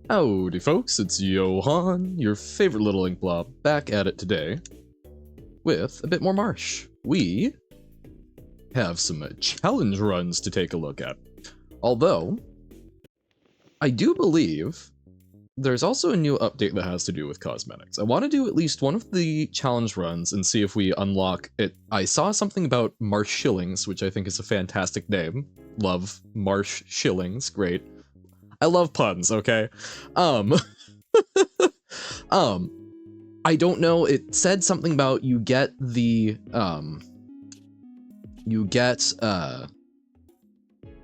Howdy folks, it's Johan, your favorite little ink blob, back at it today with a bit more Marsh. We have some challenge runs to take a look at. Although, I do believe there's also a new update that has to do with cosmetics. I want to do at least one of the challenge runs and see if we unlock it. I saw something about Marsh Shillings, which I think is a fantastic name. Love Marsh Shillings, great. I love puns, okay? I don't know, it said something about you get the,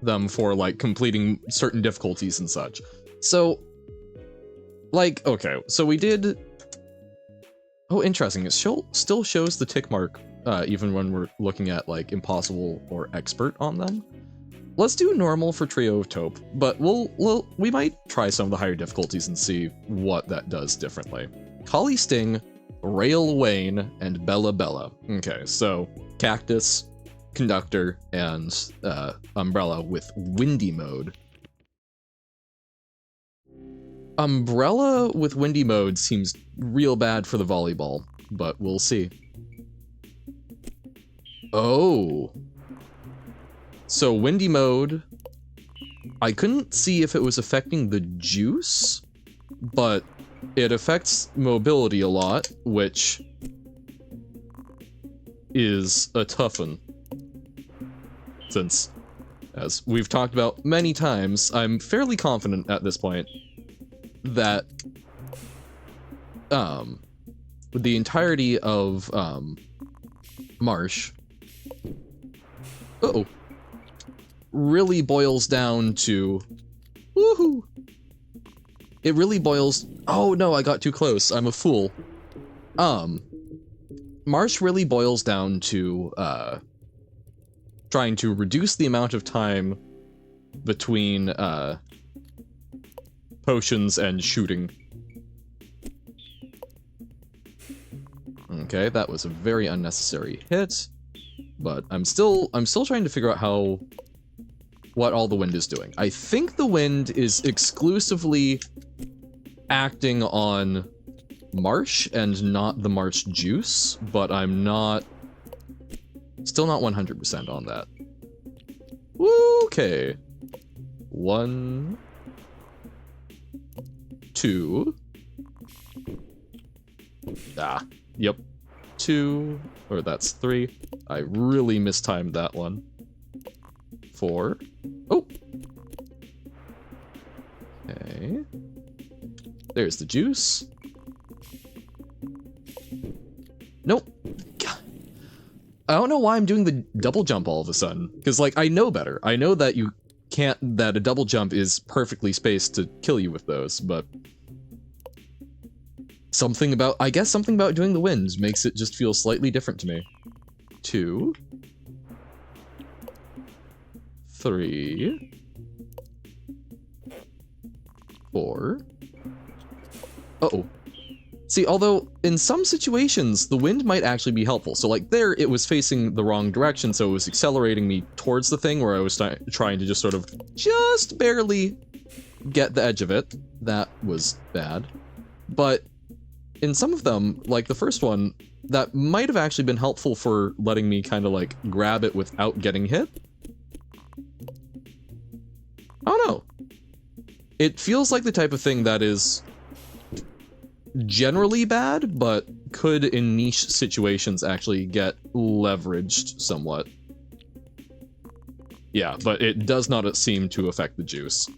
them for, like, completing certain difficulties and such. So, like, okay, so we did... Oh, interesting, it still shows the tick mark, even when we're looking at, like, impossible or expert on them. Let's do normal for Trio of Taupe, but we might try some of the higher difficulties and see what that does differently. Collie Sting, Rail Wayne, and Bella Bella. Okay, so Cactus, Conductor, and Umbrella with Windy mode. Umbrella with Windy mode seems real bad for the volleyball, but we'll see. Oh. So Windy mode, I couldn't see if it was affecting the juice, but it affects mobility a lot, which is a tough one. Since, as we've talked about many times, I'm fairly confident at this point that the entirety of Marsh really boils down to woohoo. It really boils. Oh no, I got too close. I'm a fool. Marsh really boils down to trying to reduce the amount of time between potions and shooting. Okay, that was a very unnecessary hit, but I'm still trying to figure out what all the wind is doing. I think the wind is exclusively acting on Marsh and not the Marsh juice, but I'm still not 100% on that. Okay. 1, 2. Yep. 2, or that's 3. I really mistimed that one. 4. Oh! Okay. There's the juice. Nope. I don't know why I'm doing the double jump all of a sudden. Because, like, I know better. I know that you can't, that a double jump is perfectly spaced to kill you with those, but... I guess something about doing the winds makes it just feel slightly different to me. 2. 3. 4. Uh-oh. See, although in some situations, the wind might actually be helpful. So like there, it was facing the wrong direction, so it was accelerating me towards the thing where I was trying to just barely get the edge of it. That was bad. But in some of them, like the first one, that might have actually been helpful for letting me kind of like grab it without getting hit. I don't know. It feels like the type of thing that is generally bad, but could in niche situations actually get leveraged somewhat. Yeah, but it does not seem to affect the juice.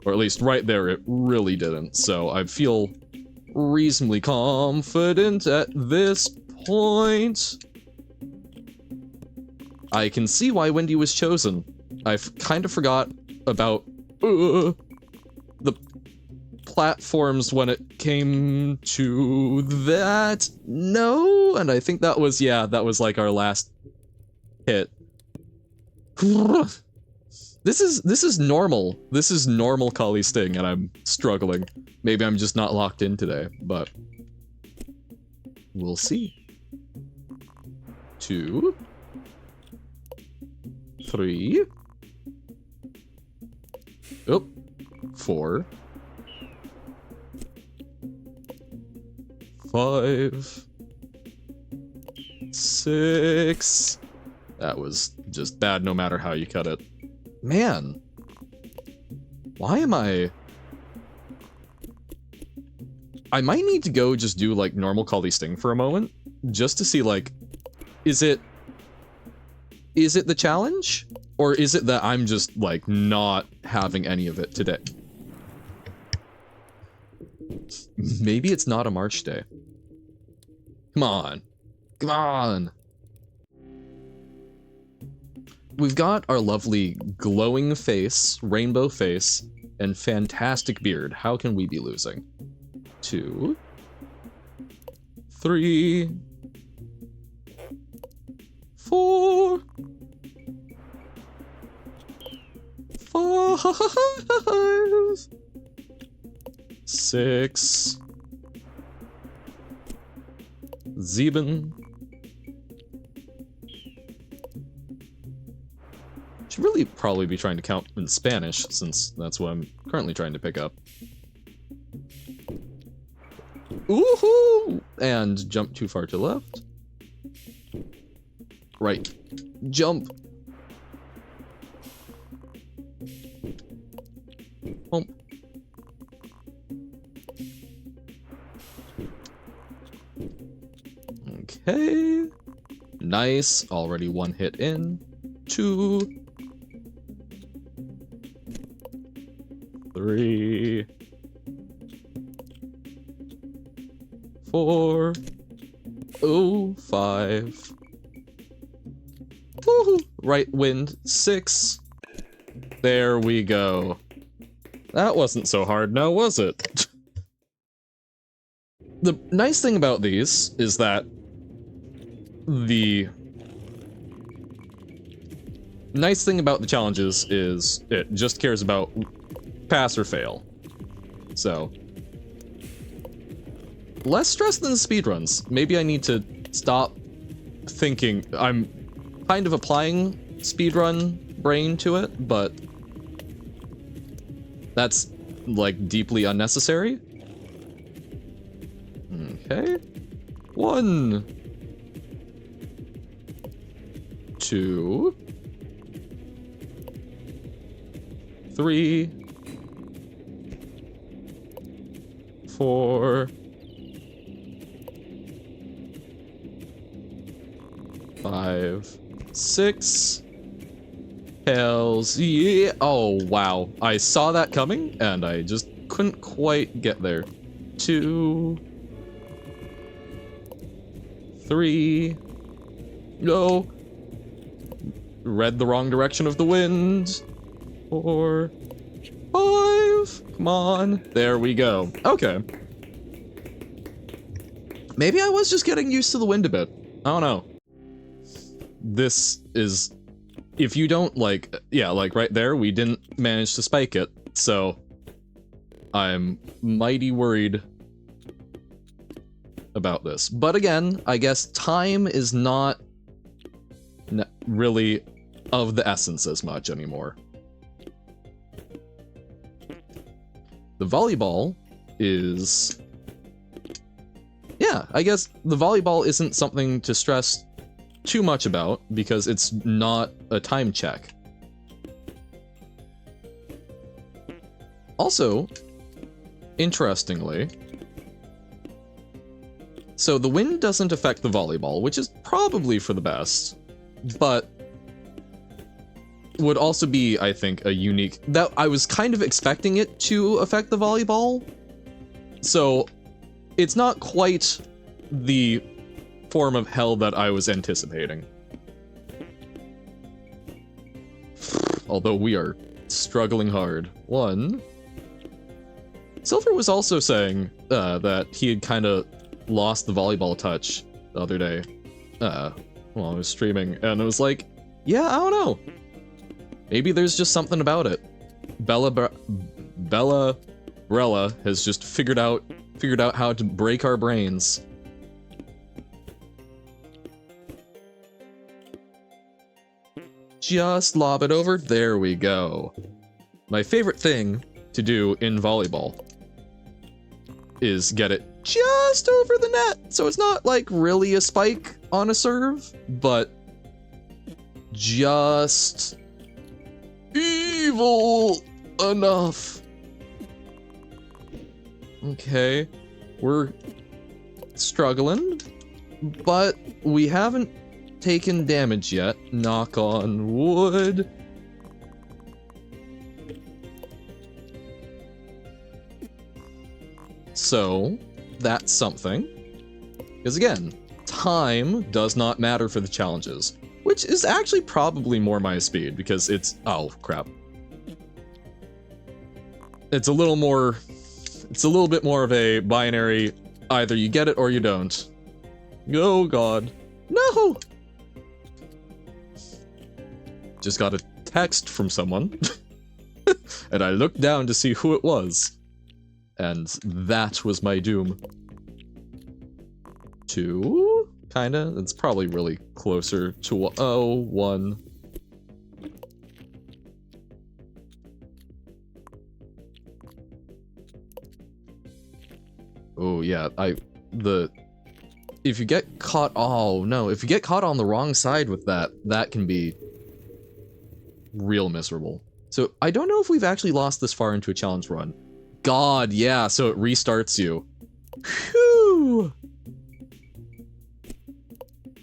Or at least right there, it really didn't. So I feel reasonably confident at this point. I can see why Windy was chosen. I've kind of forgot about the platforms when it came to that. No, and I think that was, yeah, that was like our last hit. This is normal. This is normal Collie Sting, and I'm struggling. Maybe I'm just not locked in today, but we'll see. 2, 3. Oh, 4. 5, 6. That was just bad no matter how you cut it. Man. Why am I might need to go just do like normal Call Thee Sting for a moment, just to see like, is it the challenge? Or is it that I'm just like not having any of it today? Maybe it's not a March day. Come on. Come on. We've got our lovely glowing face, rainbow face, and fantastic beard. How can we be losing? 2, 3, 4, 5, 6, 7. Should really probably be trying to count in Spanish, since that's what I'm currently trying to pick up. Woohoo! And jump too far to the left. Right. Jump. Bump. Okay. Nice. Already one hit in. 2. 3. 4. Oh, 5. Woohoo! Right wind. 6. There we go. That wasn't so hard now, was it? The nice thing about these is that the nice thing about the challenges is it just cares about pass or fail. So, less stress than the speedruns. Maybe I need to stop thinking. I'm kind of applying speedrun brain to it, but that's like deeply unnecessary. Okay. 1, 2, 3, 4, 5, 6. Hells yeah. Oh, wow. I saw that coming, and I just couldn't quite get there. 2, 3. No. Read the wrong direction of the wind. 4, 5. Come on. There we go. Okay. Maybe I was just getting used to the wind a bit. I don't know. This is... If you don't, like... Yeah, like right there, we didn't manage to spike it. So... I'm mighty worried about this. But again, I guess time is not really of the essence as much anymore. The volleyball is... Yeah, I guess the volleyball isn't something to stress too much about because it's not a time check. Also, interestingly, so the wind doesn't affect the volleyball, which is probably for the best, but would also be, I think, a unique... That I was kind of expecting it to affect the volleyball, so it's not quite the form of hell that I was anticipating. Although we are struggling hard. 1. Silver was also saying that he had kind of lost the volleyball touch the other day while I was streaming, and it was like, yeah, I don't know. Maybe there's just something about it. Bella Brella has just figured out how to break our brains. Just lob it over. There we go. My favorite thing to do in volleyball is get it just over the net. So it's not like really a spike on a serve, but just evil enough. Okay, we're struggling, but we haven't taken damage yet. Knock on wood. So that's something. Because again, time does not matter for the challenges, which is actually probably more my speed because it's, oh crap. It's a little bit more of a binary, either you get it or you don't. Oh god. No! Just got a text from someone, and I looked down to see who it was. And that was my doom. 2? Kinda? It's probably really closer to 1. Oh yeah, if you get caught, oh no, if you get caught on the wrong side with that, that can be real miserable. So I don't know if we've actually lost this far into a challenge run. God, yeah, so it restarts you. Whew!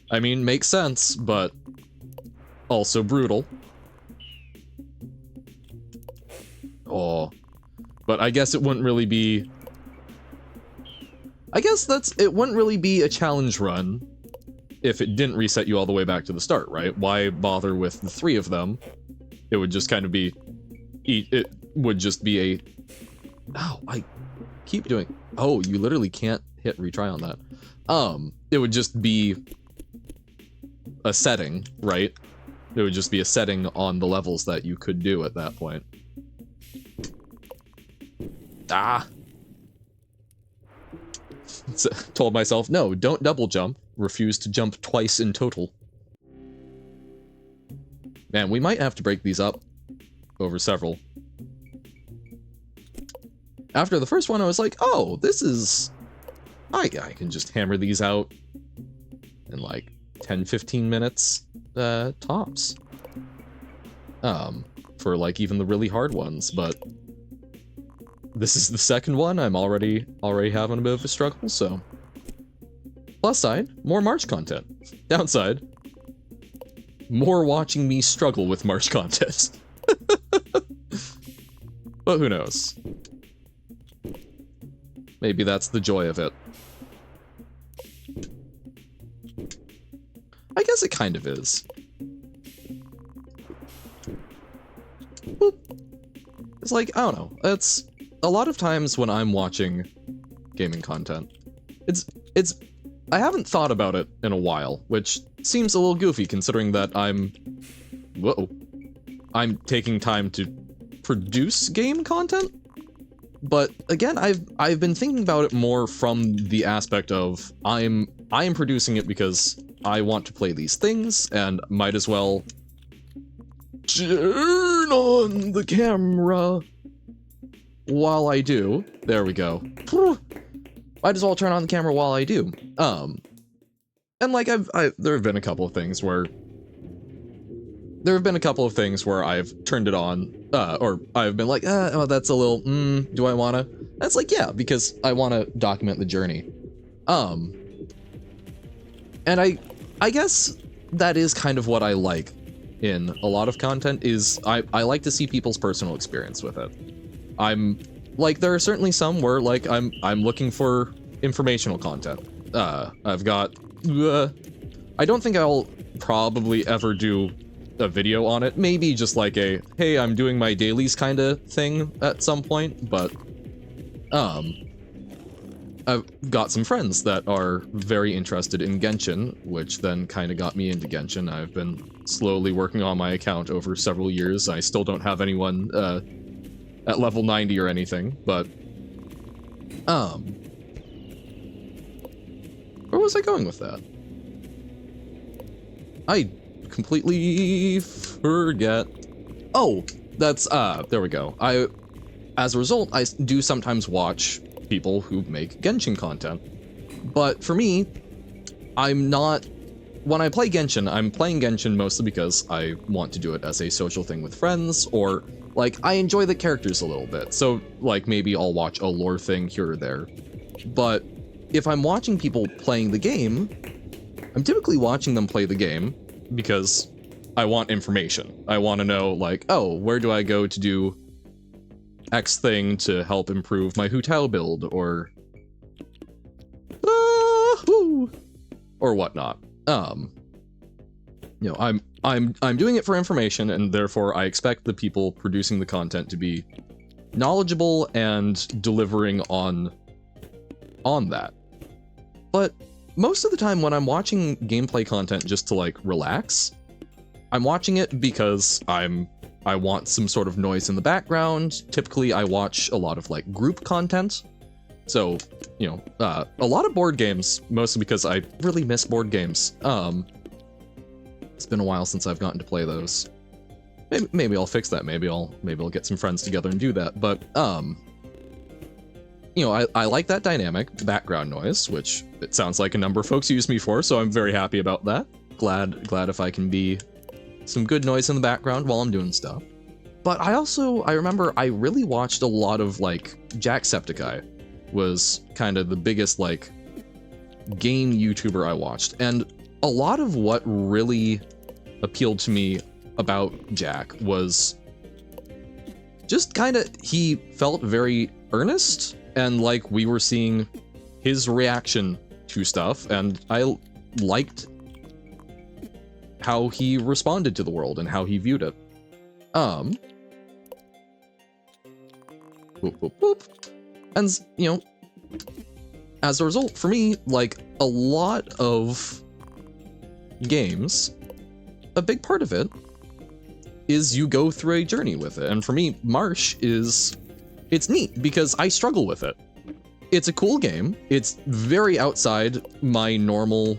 I mean, makes sense, but also brutal. Oh, but I guess it wouldn't really be... it wouldn't really be a challenge run if it didn't reset you all the way back to the start, right? Why bother with the 3 of them? It would just kind of be... It would just be a... Oh, I keep doing... Oh, you literally can't hit retry on that. It would just be a setting, right? It would just be a setting on the levels that you could do at that point. Ah! Told myself, no, don't double jump. Refuse to jump twice in total. Man, we might have to break these up over several. After the first one, I was like, oh, this is... I can just hammer these out in like 10-15 minutes, tops. For like even the really hard ones, but this is the second one. I'm already having a bit of a struggle, so. Plus side, more Marsh content. Downside, more watching me struggle with Marsh content. But who knows? Maybe that's the joy of it. I guess it kind of is. Boop. It's like, I don't know, it's a lot of times when I'm watching gaming content, I haven't thought about it in a while, which seems a little goofy considering that I'm taking time to produce game content. But again, I've been thinking about it more from the aspect of I am producing it because I want to play these things and might as well turn on the camera while I do. There we go. Might as well turn on the camera while I do. And like there have been a couple of things where I've turned it on, or I've been like, oh, that's a little, do I wanna? That's like, yeah, because I wanna document the journey. And I guess that is kind of what I like in a lot of content, is I like to see people's personal experience with it. I'm, like, there are certainly some where, like, I'm looking for informational content. I've got, I don't think I'll probably ever do a video on it, maybe just like a, hey, I'm doing my dailies kind of thing at some point, but, I've got some friends that are very interested in Genshin, which then kind of got me into Genshin. I've been slowly working on my account over several years. I still don't have anyone, at level 90 or anything, but, where was I going with that? I completely forget. Oh, that's, there we go. As a result, I do sometimes watch people who make Genshin content. But for me, I'm not... When I play Genshin, I'm playing Genshin mostly because I want to do it as a social thing with friends, or, like, I enjoy the characters a little bit, so, like, maybe I'll watch a lore thing here or there. But if I'm watching people playing the game, I'm typically watching them play the game because I want information. I want to know, like, oh, where do I go to do X thing to help improve my Hu Tao build, or... or whatnot. You know, I'm doing it for information, and therefore I expect the people producing the content to be knowledgeable and delivering on that. But most of the time when I'm watching gameplay content just to, like, relax, I'm watching it because I want some sort of noise in the background. Typically I watch a lot of, like, group content. So, you know, a lot of board games, mostly because I really miss board games. It's been a while since I've gotten to play those. Maybe I'll fix that. Maybe I'll get some friends together and do that. But, you know, I like that dynamic, background noise, which it sounds like a number of folks use me for, so I'm very happy about that. Glad if I can be some good noise in the background while I'm doing stuff. But I remember I really watched a lot of, like, Jacksepticeye was kind of the biggest, like, game YouTuber I watched. And a lot of what really appealed to me about Jack was just kind of, he felt very earnest, and like we were seeing his reaction to stuff, and I liked how he responded to the world and how he viewed it. Boop, boop, boop. And, you know, as a result, for me, like, a lot of games, a big part of it is you go through a journey with it. And for me, Marsh it's neat because I struggle with it. It's a cool game. It's very outside my normal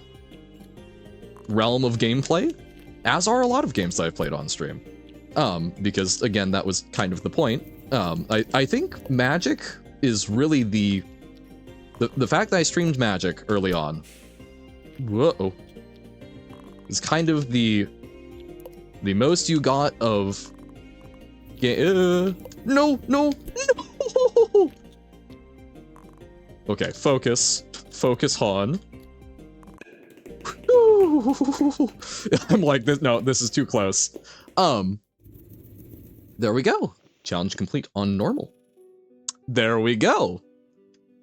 realm of gameplay, as are a lot of games that I've played on stream. Because, again, that was kind of the point. I think Magic is really the fact that I streamed Magic early on, whoa, is kind of the most you got of no. Okay, focus Han. I'm like, this is too close. There we go. Challenge complete on normal. There we go.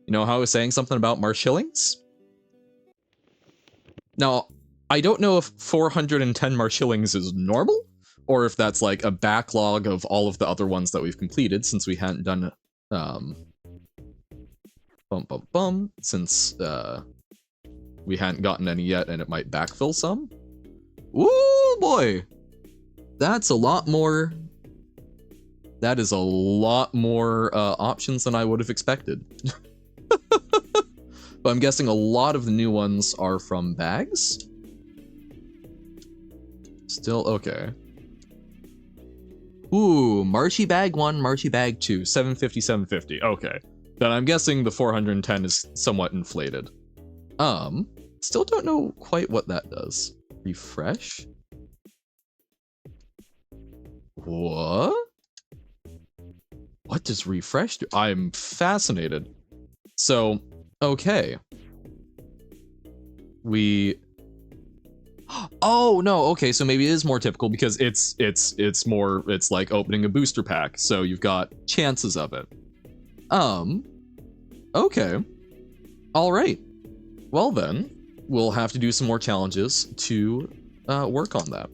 You know how I was saying something about Marsh Shillings? Now, I don't know if 410 Marsh Shillings is normal, or if that's like a backlog of all of the other ones that we've completed, since we hadn't done since we hadn't gotten any yet, and it might backfill some. Ooh boy, that's a lot more. That is a lot more options than I would have expected. But I'm guessing a lot of the new ones are from bags? Still okay. Ooh, Marshy Bag 1, Marshy Bag 2, 750, 750. Okay. Then I'm guessing the 410 is somewhat inflated. Still don't know quite what that does. Refresh? What? What does refresh do? I'm fascinated. So, okay. Oh no, okay, so maybe it is more typical because it's like opening a booster pack, so you've got chances of it. Okay. Alright. Well then, we'll have to do some more challenges to work on that.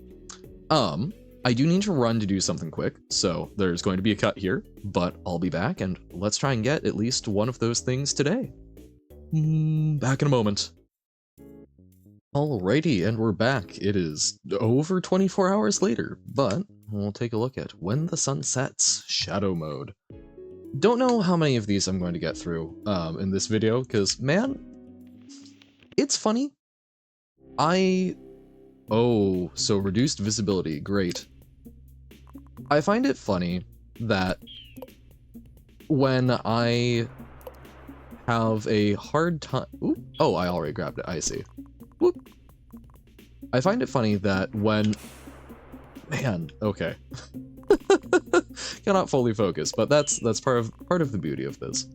I do need to run to do something quick, so there's going to be a cut here, but I'll be back and let's try and get at least one of those things today. Back in a moment. Alrighty, and we're back. It is over 24 hours later, but we'll take a look at When the Sun Sets, Shadow Mode. Don't know how many of these I'm going to get through in this video, because, man, it's funny. Oh, so reduced visibility, great. I find it funny that when I have a hard time. Oh, I already grabbed it. I see. Whoop. I find it funny that when, man, okay, cannot fully focus, but that's part of the beauty of this.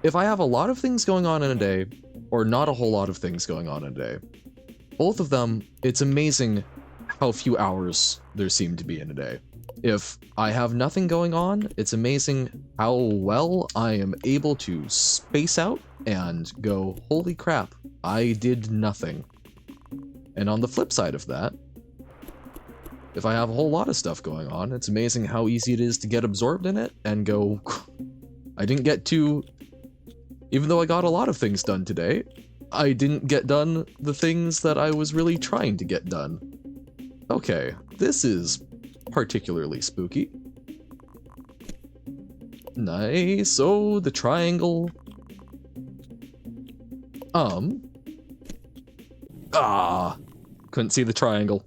If I have a lot of things going on in a day, or not a whole lot of things going on in a day, both of them, it's amazing how few hours there seem to be in a day. If I have nothing going on, it's amazing how well I am able to space out and go, holy crap, I did nothing. And on the flip side of that, if I have a whole lot of stuff going on, it's amazing how easy it is to get absorbed in it and go, I didn't get to, even though I got a lot of things done today, I didn't get done the things that I was really trying to get done. Okay, this is particularly spooky. Nice. Oh, the triangle. Couldn't see the triangle.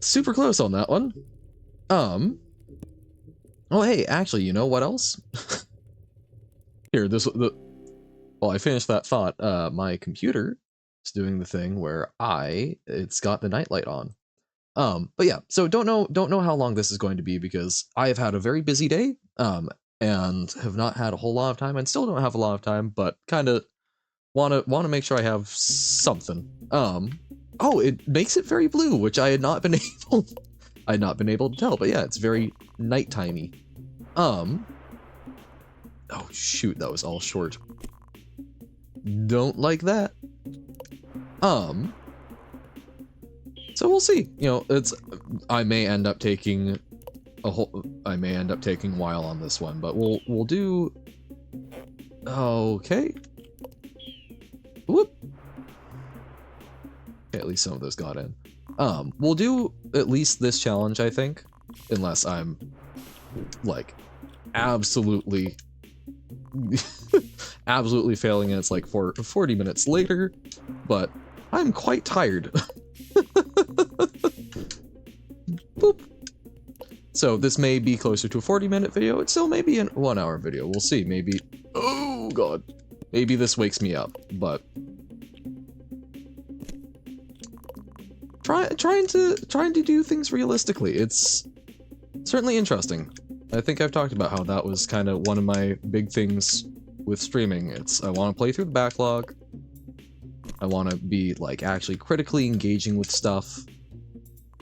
Super close on that one. Oh, hey, actually, you know what else? Here, well, I finished that thought. My computer is doing the thing where it's got the nightlight on. But yeah, so don't know how long this is going to be because I have had a very busy day, and have not had a whole lot of time, and still don't have a lot of time, but kind of wanna make sure I have something. Oh, it makes it very blue, which I had not been able to tell, but yeah, it's very nighttimey. Oh shoot, that was all short. Don't like that. So we'll see. You know, I may end up taking a while on this one, but we'll do. Okay. Whoop. Okay, at least some of those got in. We'll do at least this challenge, I think, unless I'm like absolutely absolutely failing and it's like 40 minutes later, but I'm quite tired. Boop. So this may be closer to a 40-minute video. It still may be a 1-hour video. We'll see. Maybe. Oh god. Maybe this wakes me up. But trying to do things realistically. It's certainly interesting. I think I've talked about how that was kind of one of my big things with streaming. I want to play through the backlog. I want to be like actually critically engaging with stuff.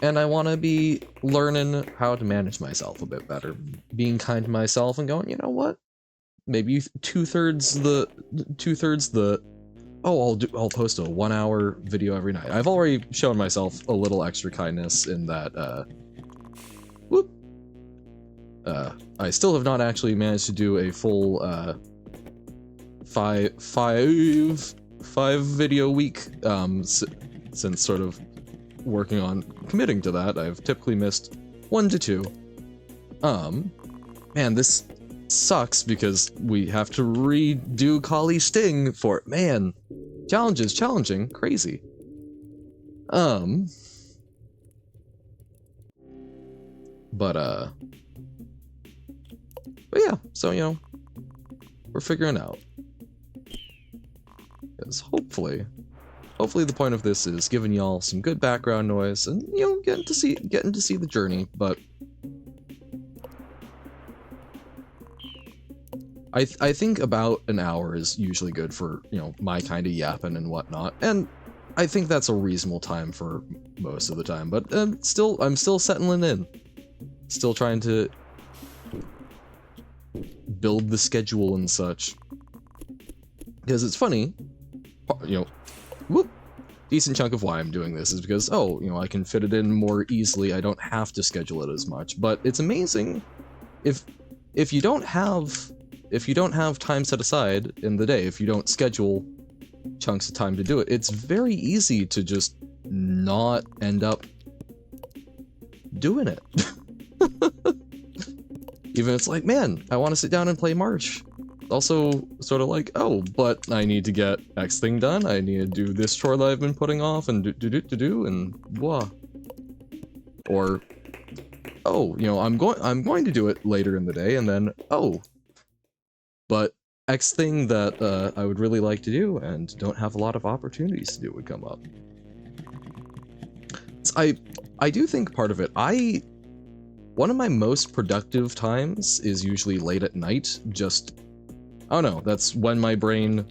And I want to be learning how to manage myself a bit better. Being kind to myself and going, you know what? Maybe two-thirds the I'll post a 1-hour video every night. I've already shown myself a little extra kindness in that I still have not actually managed to do a full five video week since sort of working on committing to that. I've typically missed 1 to 2. Man, this sucks because we have to redo Kali Sting for, man, challenging, crazy. But yeah, so, you know, we're figuring out. Because hopefully the point of this is giving y'all some good background noise and, you know, getting to see the journey, but I think about an hour is usually good for, you know, my kind of yapping and whatnot, and I think that's a reasonable time for most of the time, but I'm still settling in. Still trying to build the schedule and such. Because it's funny, you know, whoop, decent chunk of why I'm doing this is because, oh, you know, I can fit it in more easily, I don't have to schedule it as much, but it's amazing if you don't have time set aside in the day, if you don't schedule chunks of time to do it, it's very easy to just not end up doing it. Even it's like, man, I want to sit down and play Marsh. Also sort of like, oh, but I need to get X thing done, I need to do this chore that I've been putting off and do and blah. Or, oh, you know, I'm going to do it later in the day, and then, oh, but X thing that I would really like to do and don't have a lot of opportunities to do would come up. So I do think part of it, one of my most productive times is usually late at night, just, I don't know, that's when my brain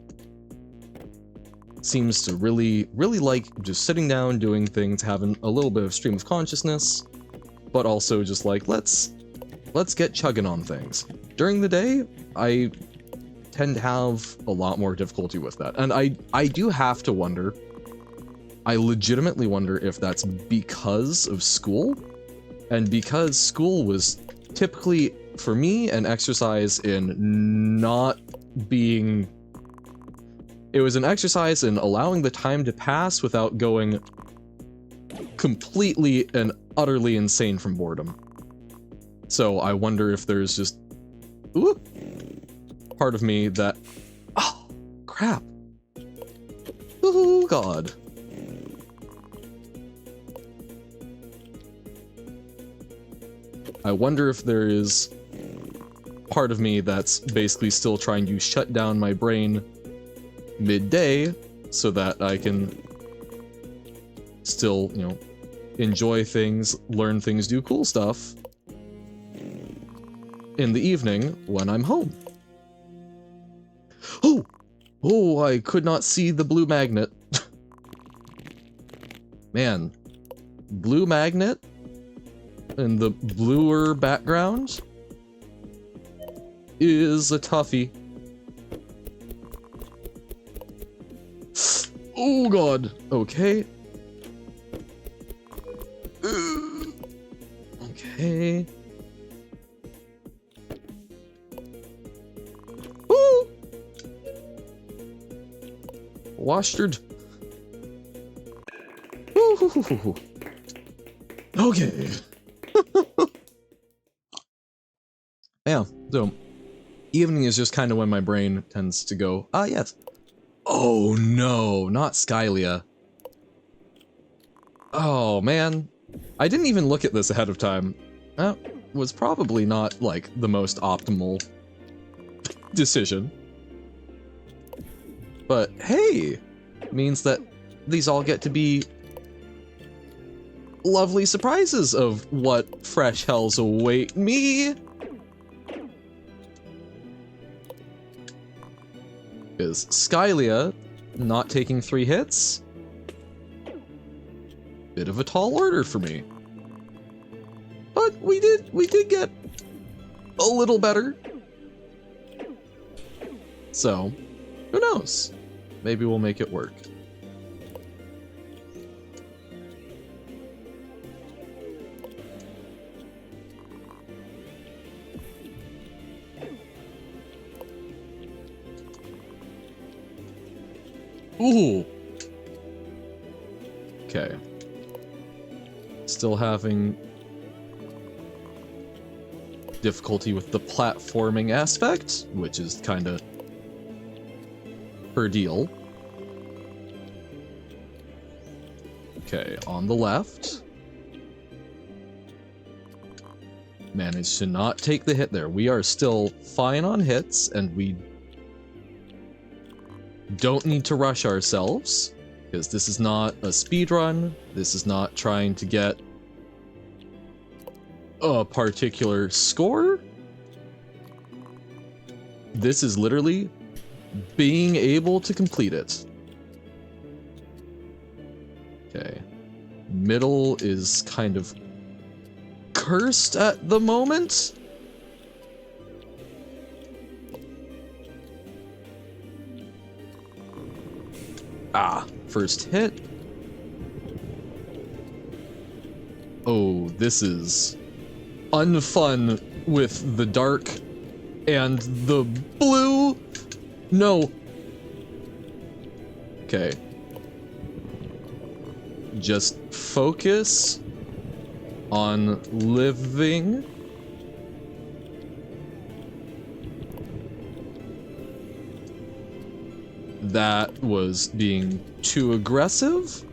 seems to really like just sitting down, doing things, having a little bit of stream of consciousness, but also just like, let's get chugging on things. During the day, I tend to have a lot more difficulty with that. And I do have to wonder, I legitimately wonder if that's because of school, and because school was typically, for me, an exercise in not being... It was an exercise in allowing the time to pass without going completely and utterly insane from boredom. So I wonder if there's just part of me that... Oh, crap. Oh, God. I wonder if there is part of me that's basically still trying to shut down my brain midday so that I can still, you know, enjoy things, learn things, do cool stuff in the evening when I'm home. Oh, I could not see the blue magnet. Man, blue magnet and the bluer background is a toughie. Oh god, okay. Okay. Woo! Wastard. Ooh. Okay. Yeah, so evening is just kind of when my brain tends to go, ah, yes. Oh no, not Skylia. Oh man, I didn't even look at this ahead of time. That was probably not, like, the most optimal decision. But hey, means that these all get to be lovely surprises of what fresh hells await me. Is Skylia not taking 3 hits? Bit of a tall order for me. But we did get a little better. So, who knows? Maybe we'll make it work. Ooh. Okay. Still having difficulty with the platforming aspect, which is kind of her deal. Okay, on the left. Managed to not take the hit there. We are still fine on hits, and we don't need to rush ourselves, because this is not a speed run. This is not trying to get a particular score. This is literally being able to complete it. Okay. Middle is kind of cursed at the moment. Ah, first hit. Oh, this is unfun with the dark and the blue. No. Okay. Just focus on living. That was being too aggressive.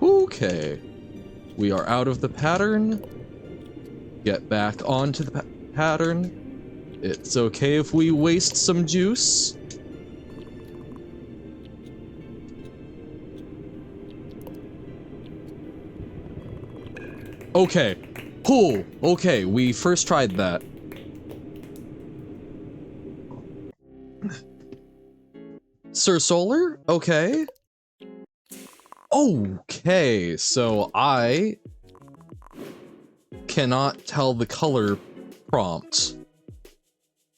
Okay. We are out of the pattern. Get back onto the pattern. It's okay if we waste some juice. Okay. Cool. Okay, we first tried that. Sir Solar? Okay. Okay, so I cannot tell the color prompt.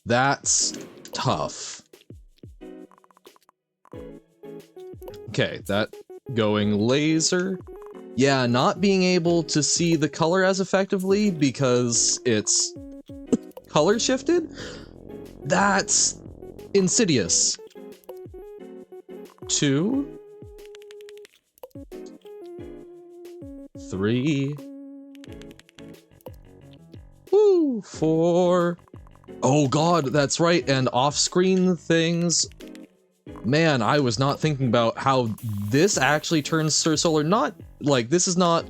That's tough. Okay, that going laser. Yeah, not being able to see the color as effectively because it's color shifted? That's insidious. 2, 3, woo, 4. Oh god, that's right, and off-screen things. Man, I was not thinking about how this actually turns Sir Solar not, like, this is not,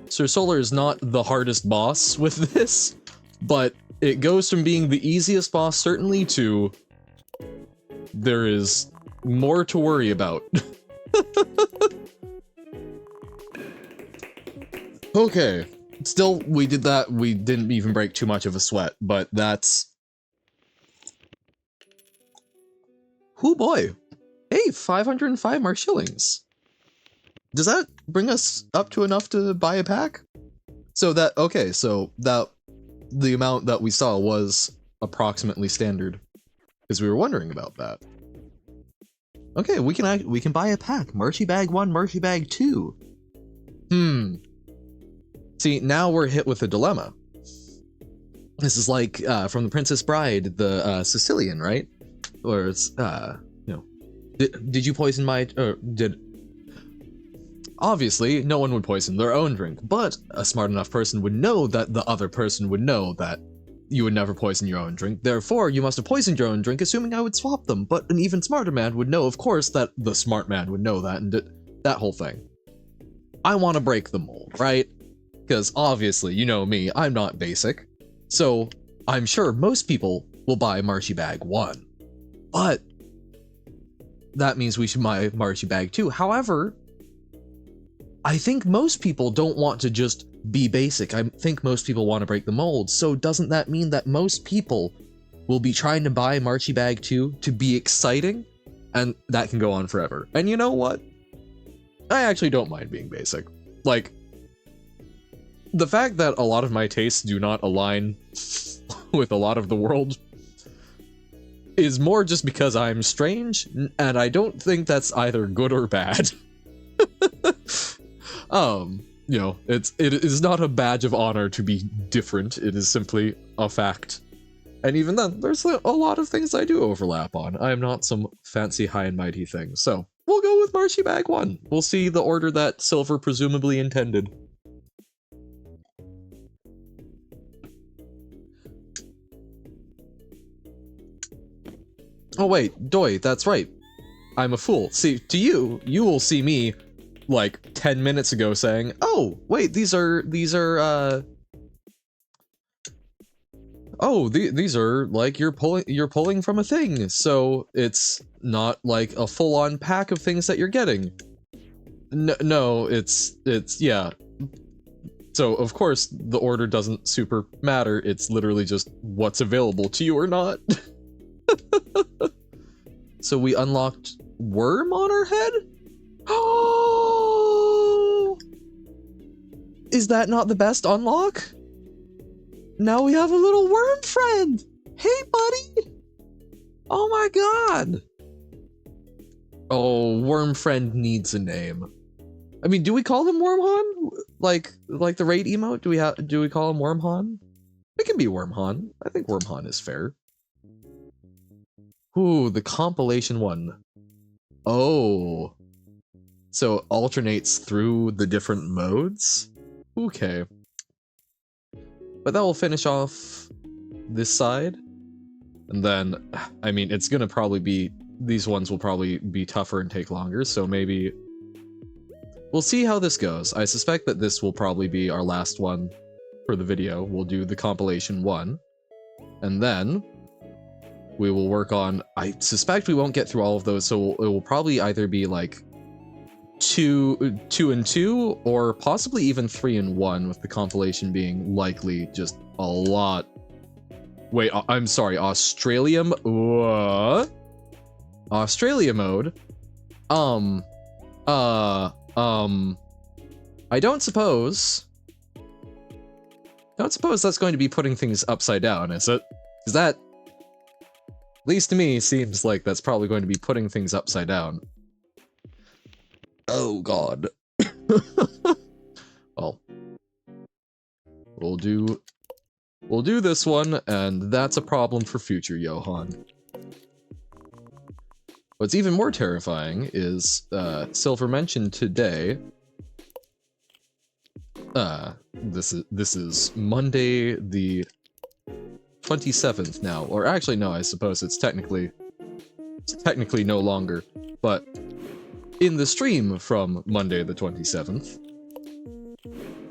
Sir Solar is not the hardest boss with this, but it goes from being the easiest boss certainly to there is more to worry about. Okay, still, we did that, we didn't even break too much of a sweat, but that's... Oh boy! Hey, 505 Marsh shillings! Does that bring us up to enough to buy a pack? So that, okay, so that, the amount that we saw was approximately standard, because we were wondering about that. Okay, we can buy a pack. Marshy Bag 1, Marshy Bag 2. See, now we're hit with a dilemma. This is like from The Princess Bride, the Sicilian, right? Or it's, you know, did you poison my, obviously, no one would poison their own drink, but a smart enough person would know that the other person would know that you would never poison your own drink. Therefore, you must have poisoned your own drink, assuming I would swap them. But an even smarter man would know, of course, that the smart man would know that, and that whole thing. I want to break the mold, right? Because obviously, you know me, I'm not basic. So, I'm sure most people will buy Marshy Bag 1. But that means we should buy Marshy Bag 2. However, I think most people don't want to just be basic. I think most people want to break the mold. So doesn't that mean that most people will be trying to buy Marshy Bag 2 to be exciting? And that can go on forever. And you know what? I actually don't mind being basic. Like, the fact that a lot of my tastes do not align with a lot of the world is more just because I'm strange, and I don't think that's either good or bad. You know, it is not a badge of honor to be different, it is simply a fact. And even then, there's a lot of things I do overlap on. I am not some fancy high and mighty thing, so we'll go with Marshy Bag 1. We'll see the order that Silver presumably intended. Oh wait, Doi, that's right. I'm a fool. See, to you, you will see me like 10 minutes ago saying, oh, wait, these are these are like you're pulling from a thing, so it's not like a full-on pack of things that you're getting. No, it's yeah. So of course the order doesn't super matter, it's literally just what's available to you or not. So we unlocked worm on our head? Oh! Is that not the best unlock? Now we have a little worm friend! Hey, buddy! Oh my god! Oh, worm friend needs a name. I mean, do we call him Wormhon? Like the raid emote? Do we call him Wormhon? It can be Wormhon. I think Wormhon is fair. Ooh, the Compilation I. Oh. So alternates through the different modes? Okay. But that will finish off this side. And then, I mean, it's gonna probably be, these ones will probably be tougher and take longer, so maybe we'll see how this goes. I suspect that this will probably be our last one for the video. We'll do the Compilation 1. And then we will work on. I suspect we won't get through all of those, so it will probably either be like 2 and 2, or possibly even 3 and 1, with the compilation being likely just a lot. Wait, I'm sorry, Australia mode. I don't suppose that's going to be putting things upside down, is it? Because that, at least to me, seems like that's probably going to be putting things upside down. Oh god. Well, we'll do this one, and that's a problem for future Johan. What's even more terrifying is Silver mentioned today. This is Monday the 27th now, or actually no, I suppose it's technically no longer, but in the stream from Monday the 27th,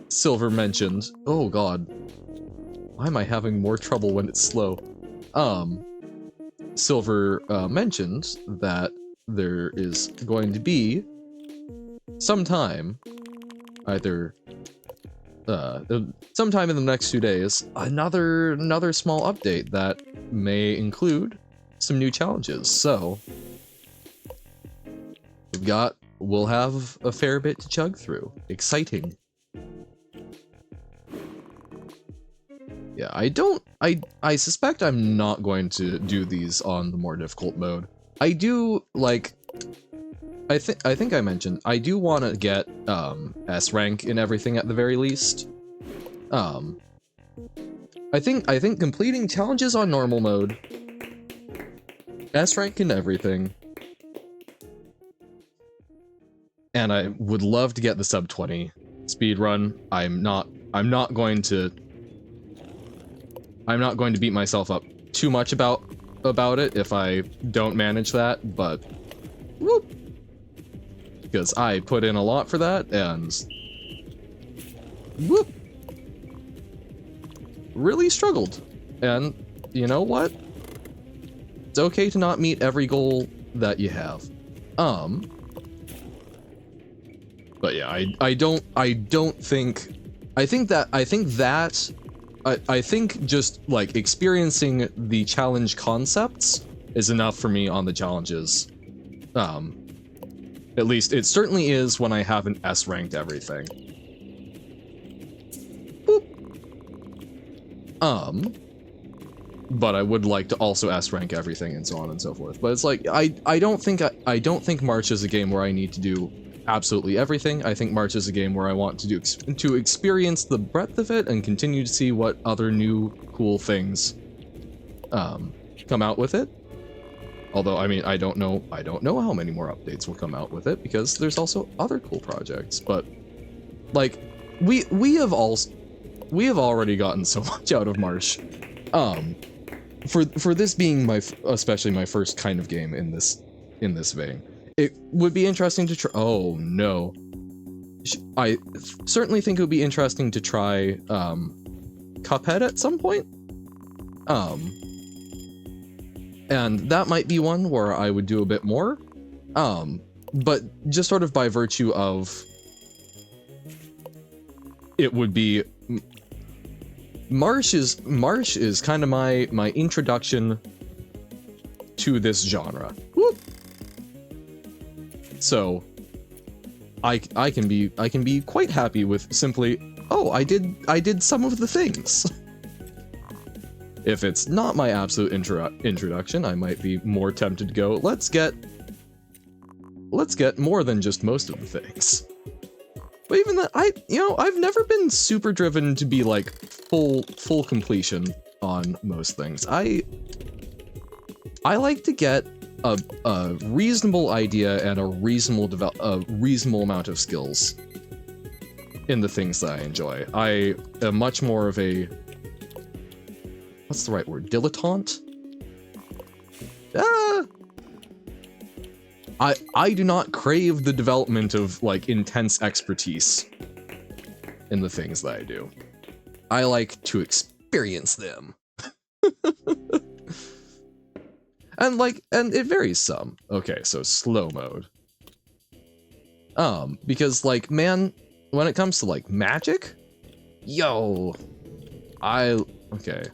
Silver mentioned, oh god, why am I having more trouble when it's slow? Silver mentioned that there is going to be sometime, either sometime in the next 2 days, another small update that may include some new challenges. So we'll have a fair bit to chug through. Exciting. Yeah, I suspect I'm not going to do these on the more difficult mode. I do, like, I think I mentioned, I do want to get, S rank in everything at the very least. I think completing challenges on normal mode, S rank in everything, and I would love to get the sub 20 speed run. I'm not going to beat myself up too much about it if I don't manage that, but whoop, because I put in a lot for that, and whoop, really struggled. And you know what? It's okay to not meet every goal that you have. But yeah, I think just like experiencing the challenge concepts is enough for me on the challenges. At least it certainly is when I haven't S ranked everything. Boop. But I would like to also S rank everything and so on and so forth. But it's like I don't think March is a game where I need to do absolutely everything. I think March is a game where I want to experience the breadth of it and continue to see what other new cool things come out with it. Although, I mean, I don't know how many more updates will come out with it, because there's also other cool projects. But like, we have already gotten so much out of Marsh. For this being especially my first kind of game in this vein. It would be interesting to try. Oh no. I certainly think it would be interesting to try Cuphead at some point. And that might be one where I would do a bit more. But just sort of by virtue of it would be Marsh is kind of my introduction to this genre. Whoop. So I can be quite happy with simply, oh, I did some of the things. If it's not my absolute introduction, I might be more tempted to go, let's get more than just most of the things. But even that, I've never been super driven to be like full completion on most things. I like to get a reasonable idea and a reasonable amount of skills in the things that I enjoy. I am much more of a, what's the right word? Dilettante? I do not crave the development of like intense expertise in the things that I do. I like to experience them. And it varies some. Okay, so slow mode. Because like, man, when it comes to like magic, yo, okay.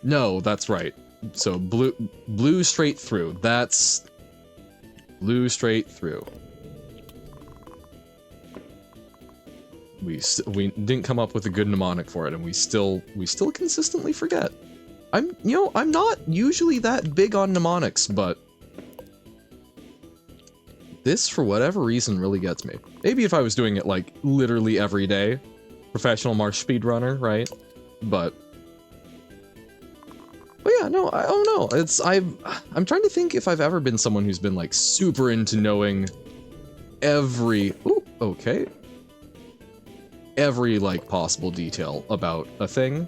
No, that's right. So blue straight through. That's blue straight through. We didn't come up with a good mnemonic for it, and we still consistently forget. I'm not usually that big on mnemonics, but this, for whatever reason, really gets me. Maybe if I was doing it like literally every day, professional Marsh speedrunner, right? But yeah, no, I don't know. I'm trying to think if I've ever been someone who's been like super into knowing every like possible detail about a thing.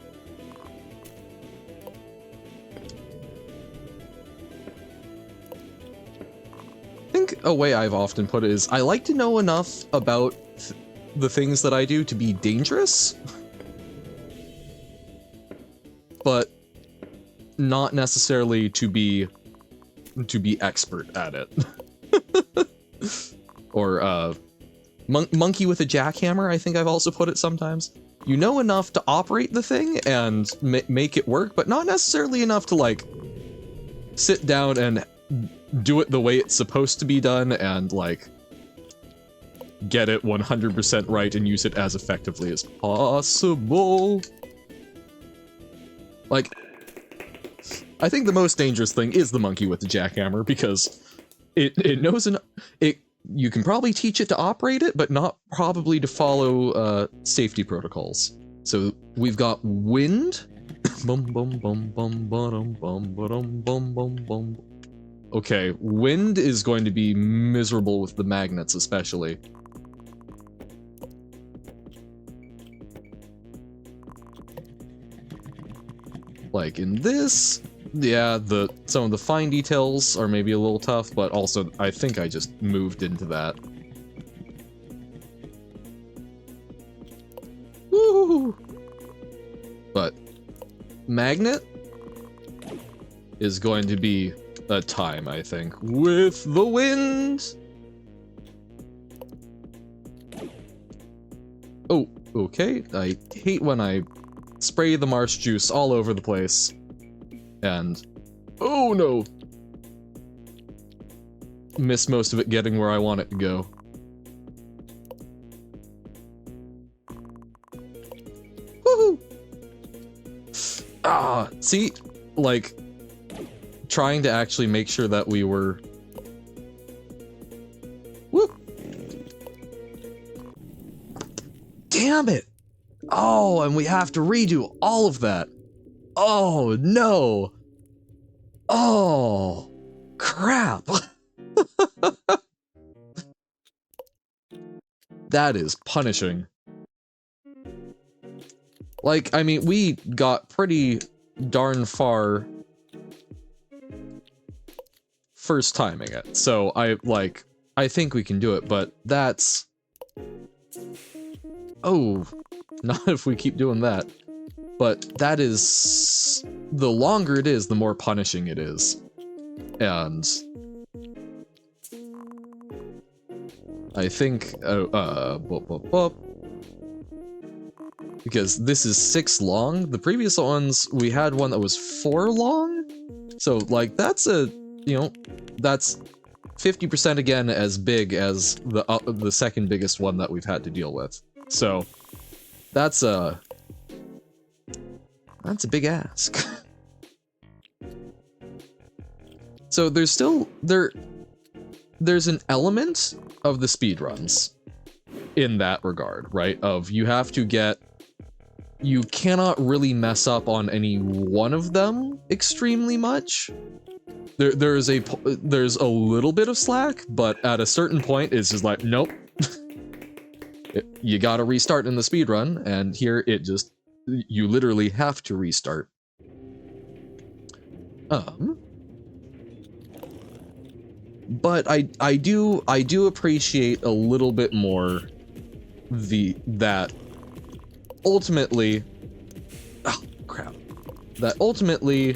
I think a way I've often put it is I like to know enough about the things that I do to be dangerous, but not necessarily to be expert at it. Or monkey with a jackhammer, I think I've also put it sometimes. You know enough to operate the thing and make it work, but not necessarily enough to like sit down and do it the way it's supposed to be done and like get it 100% right and use it as effectively as possible. Like, I think the most dangerous thing is the monkey with the jackhammer, because it knows you can probably teach it to operate it, but not probably to follow safety protocols. So we've got wind. Okay, wind is going to be miserable with the magnets, especially. Like in this, yeah, some of the fine details are maybe a little tough, but also I think I just moved into that. Woo! But magnet is going to be a time, I think, with the wind. Oh, okay. I hate when I spray the marsh juice all over the place. And oh no! Miss most of it getting where I want it to go. Woohoo! Ah, see, like, trying to actually make sure that we were... Whoop! Damn it! Oh, and we have to redo all of that. Oh, no! Oh, crap! That is punishing. Like, I mean, we got pretty darn far first timing it, so I think we can do it, but that's... Oh, not if we keep doing that. But that is... The longer it is, the more punishing it is. And... I think... Because this is 6 long. The previous ones, we had one that was 4 long. So, like, that's a... You know, that's 50% again as big as the second biggest one that we've had to deal with. So, that's a big ask. So there's still there's an element of the speedruns in that regard, right? Of you have to get, you cannot really mess up on any one of them extremely much. There's a little bit of slack, but at a certain point it's just like, nope. You gotta restart in the speedrun, and here it just, you literally have to restart. But I do appreciate a little bit more that ultimately, oh crap, that ultimately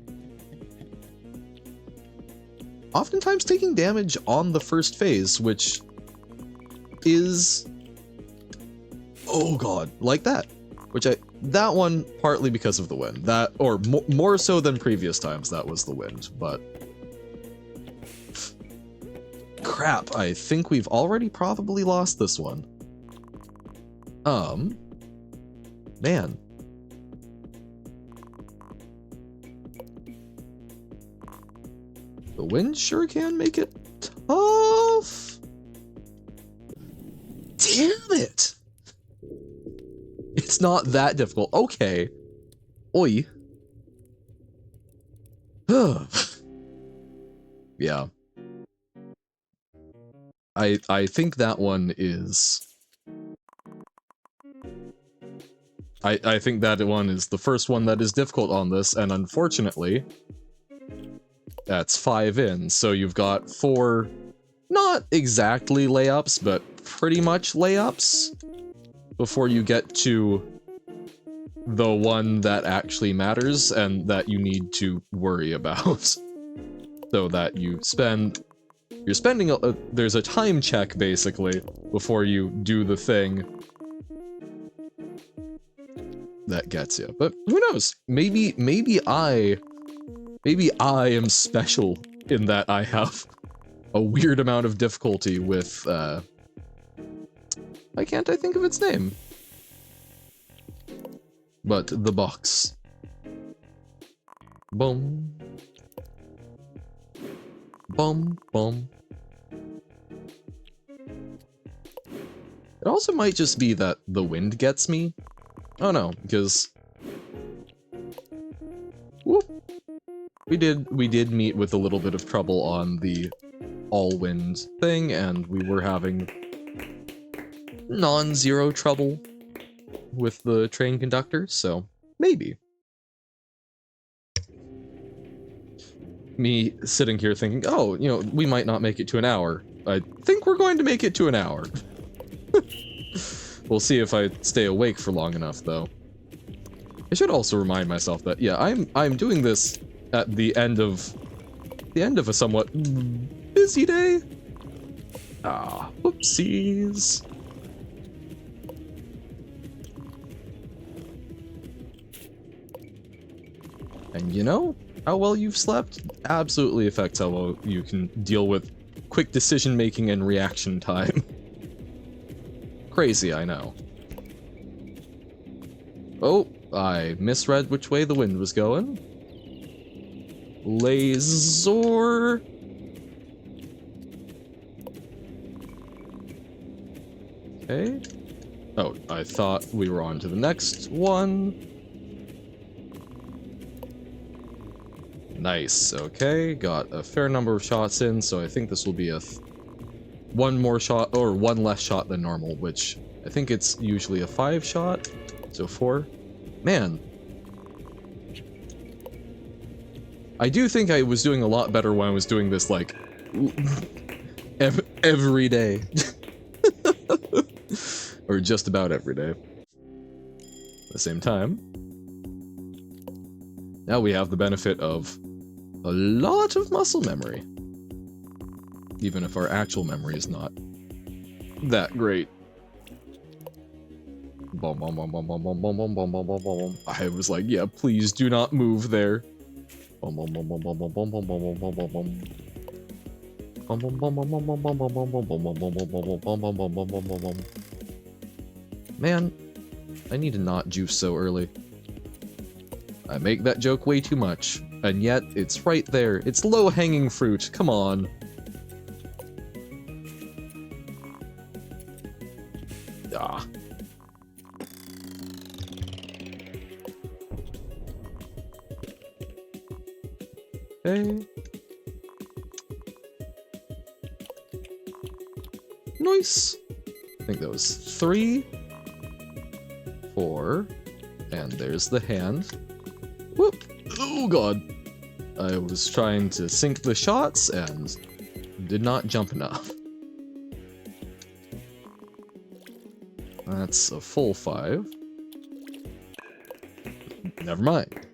oftentimes taking damage on the first phase, which is, oh god, like that. That one partly because of the wind. That, or more so than previous times, that was the wind, but crap, I think we've already probably lost this one. Man. The wind sure can make it tough. Damn it! It's not that difficult. Okay. Oi. Yeah. I think that one is... I think that one is the first one that is difficult on this, and unfortunately, that's 5 in, so you've got 4, not exactly layups, but pretty much layups, before you get to the one that actually matters and that you need to worry about. So that you're spending there's a time check, basically, before you do the thing that gets you. But who knows? Maybe I am special in that I have a weird amount of difficulty with, why can't I think of its name? But the box. Boom. Boom, boom. It also might just be that the wind gets me. Oh no, because... Whoop. We did meet with a little bit of trouble on the all-wind thing, and we were having non-zero trouble with the train conductor, so maybe. Me sitting here thinking, oh, you know, we might not make it to an hour. I think we're going to make it to an hour. We'll see if I stay awake for long enough, though. I should also remind myself that, yeah, I'm doing this at the end of a somewhat busy day. Ah, whoopsies. And you know, how well you've slept absolutely affects how well you can deal with quick decision making and reaction time. Crazy, I know. Oh, I misread which way the wind was going. Laser. Okay. Oh, I thought we were on to the next one. Nice, okay, got a fair number of shots in, so I think this will be a one more shot, or one less shot than normal, which I think it's usually a 5 shot, so 4. Man. I do think I was doing a lot better when I was doing this, like, every day. Or just about every day. At the same time, now we have the benefit of a lot of muscle memory. Even if our actual memory is not that great. Boom, boom, boom, boom, boom, boom, boom, boom, boom, boom, boom, boom. I was like, yeah, please do not move there. Boom, boom, boom, boom, boom, boom, boom, boom, boom, boom, boom, boom. Boom, boom, boom, boom, boom, boom, boom, boom, boom, boom, boom, boom, boom, boom, boom, boom, boom, boom, boom, boom. Man, I need to not juice so early. I make that joke way too much, and yet it's right there. It's low-hanging fruit. Come on. Ah. Okay. Nice. I think that was 3, 4, and there's the hand. Whoop! Oh god. I was trying to sync the shots and did not jump enough. That's a full 5. Never mind.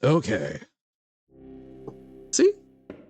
Okay.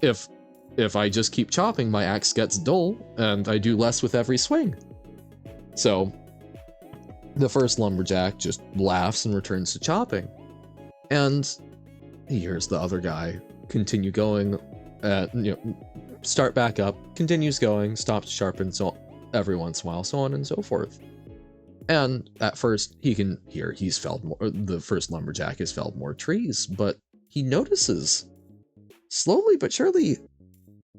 if I just keep chopping, my axe gets dull, and I do less with every swing. So the first lumberjack just laughs and returns to chopping. And he hears the other guy continue going, start back up, continues going, stops to sharpen so every once in a while, so on and so forth. And at first he can hear he's felled more, the first lumberjack has felled more trees, but he notices slowly but surely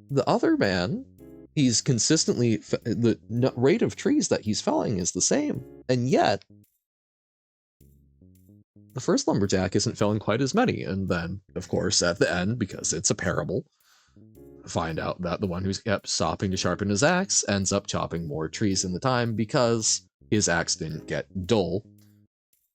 the other man, he's consistently, the rate of trees that he's felling is the same. And yet, the first lumberjack isn't felling quite as many. And then, of course, at the end, because it's a parable, find out that the one who's kept stopping to sharpen his axe ends up chopping more trees in the time because his axe didn't get dull.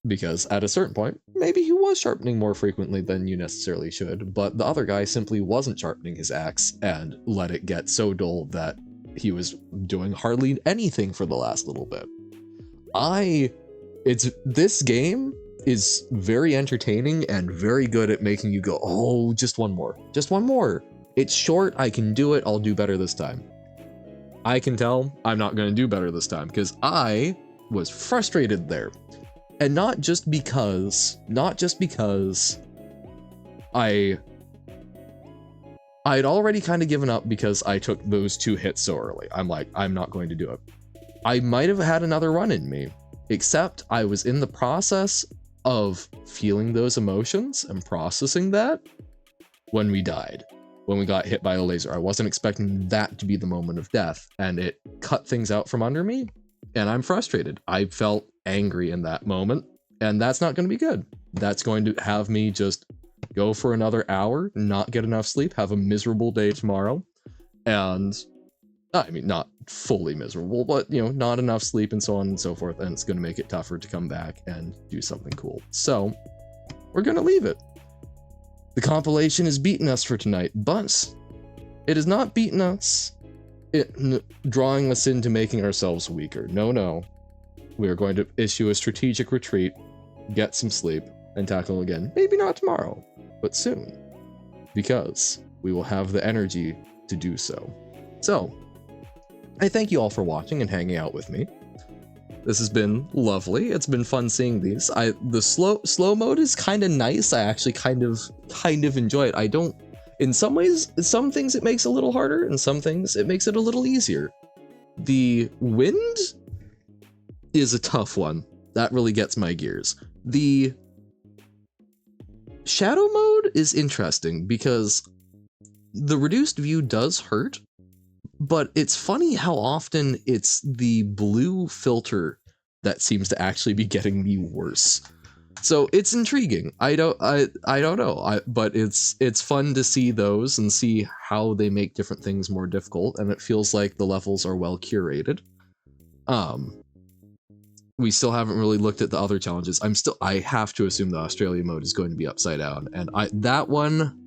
Because at a certain point, maybe he was sharpening more frequently than you necessarily should, but the other guy simply wasn't sharpening his axe and let it get so dull that he was doing hardly anything for the last little bit. This game is very entertaining and very good at making you go, oh, just one more, just one more. It's short, I can do it, I'll do better this time. I can tell I'm not going to do better this time because I was frustrated there. And not just because I'd already kind of given up because I took those 2 hits so early. I'm like, I'm not going to do it. I might have had another run in me, except I was in the process of feeling those emotions and processing that when we died, when we got hit by a laser. I wasn't expecting that to be the moment of death, and it cut things out from under me, and I'm frustrated. I felt angry in that moment, and that's not going to be good. That's going to have me just go for another hour, not get enough sleep, have a miserable day tomorrow, and I mean, not fully miserable, but not enough sleep and so on and so forth, and it's going to make it tougher to come back and do something cool. So we're going to leave it. The compilation has beaten us for tonight, but it has not beaten us drawing us into making ourselves weaker. No. We are going to issue a strategic retreat, get some sleep, and tackle again. Maybe not tomorrow, but soon. Because we will have the energy to do so. So, I thank you all for watching and hanging out with me. This has been lovely. It's been fun seeing these. The slow mode is kind of nice. I actually kind of enjoy it. I don't, in some ways, some things it makes a little harder, and some things it makes it a little easier. The wind is a tough one. That really gets my gears. The shadow mode is interesting because the reduced view does hurt, but it's funny how often it's the blue filter that seems to actually be getting me worse. So it's intriguing. I don't know. But it's fun to see those and see how they make different things more difficult, and it feels like the levels are well curated. We still haven't really looked at the other challenges. I have to assume the Australia mode is going to be upside down, and that one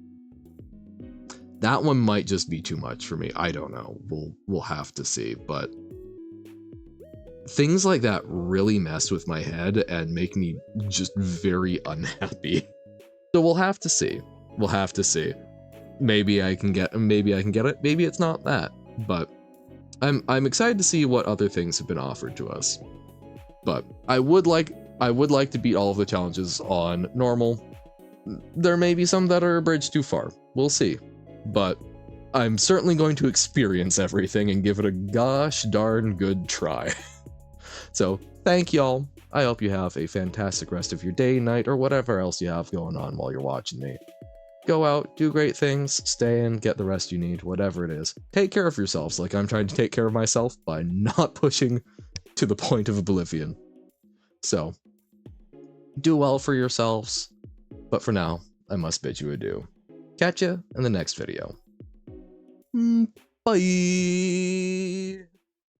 might just be too much for me. I don't know. We'll have to see, but things like that really mess with my head and make me just very unhappy. So we'll have to see. We'll have to see. Maybe I can get it. Maybe it's not that, but I'm excited to see what other things have been offered to us. But I would like to beat all of the challenges on normal. There may be some that are a bridge too far. We'll see. But I'm certainly going to experience everything and give it a gosh darn good try. So thank y'all. I hope you have a fantastic rest of your day, night, or whatever else you have going on while you're watching me. Go out, do great things, stay in, get the rest you need, whatever it is. Take care of yourselves like I'm trying to take care of myself by not pushing to the point of oblivion. So, do well for yourselves, but for now, I must bid you adieu. Catch ya in the next video. Bye!